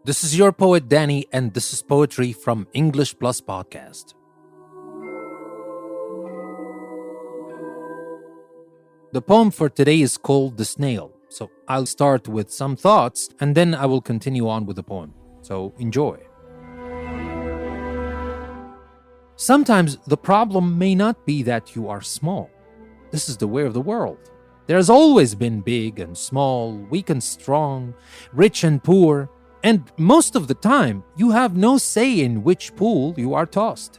This is your poet Danny, and this is poetry from English Plus Podcast. The poem for today is called The Snail. So I'll start with some thoughts and then I will continue on with the poem. So enjoy. Sometimes the problem may not be that you are small. This is the way of the world. There has always been big and small, weak and strong, rich and poor, and most of the time you have no say in which pool you are tossed.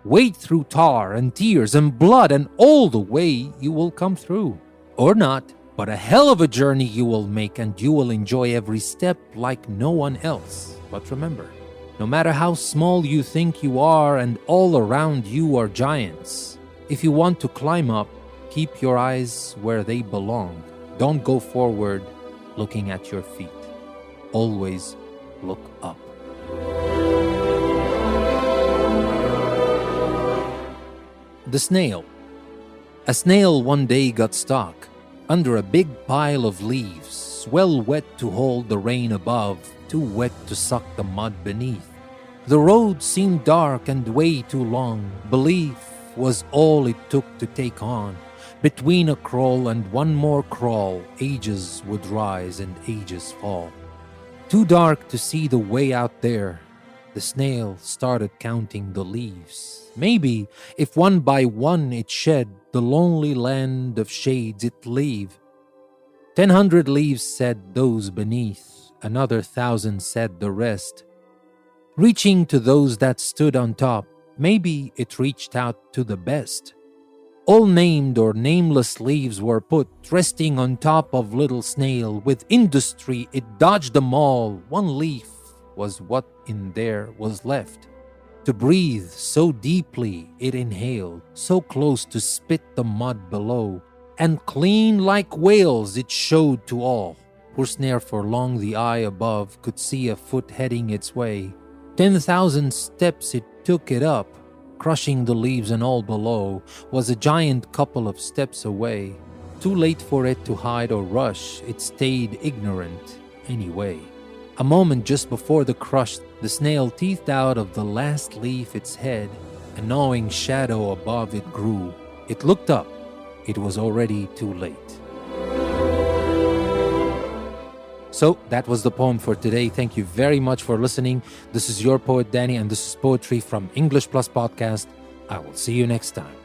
Wade through tar and tears and blood, and all the way you will come through. Or not, but a hell of a journey you will make, and you will enjoy every step like no one else. But remember, no matter how small you think you are and all around you are giants, if you want to climb up, keep your eyes where they belong. Don't go forward looking at your feet. Always look up. The Snail. A snail one day got stuck under a big pile of leaves, well wet to hold the rain above, too wet to suck the mud beneath. The road seemed dark and way too long. Belief was all it took to take on. Between a crawl and one more crawl, ages would rise and ages fall. Too dark to see the way out there, the snail started counting the leaves. Maybe if one by one it shed, the lonely land of shades it leave. 1,000 leaves said those beneath, another 1,000 said the rest. Reaching to those that stood on top, maybe it reached out to the best. All named or nameless leaves were put, resting on top of little snail. With industry it dodged them all. One leaf was what in there was left. To breathe so deeply it inhaled, so close to spit the mud below. And clean like whales it showed to all. Poor snare, for long the eye above could see a foot heading its way. 10,000 steps it took it up. Crushing the leaves and all below was a giant couple of steps away. Too late for it to hide or rush, it stayed ignorant anyway. A moment just before the crush, the snail teethed out of the last leaf its head. A gnawing shadow above it grew. It looked up. It was already too late. So that was the poem for today. Thank you very much for listening. This is your poet Danny, and this is poetry from English Plus Podcast. I will see you next time.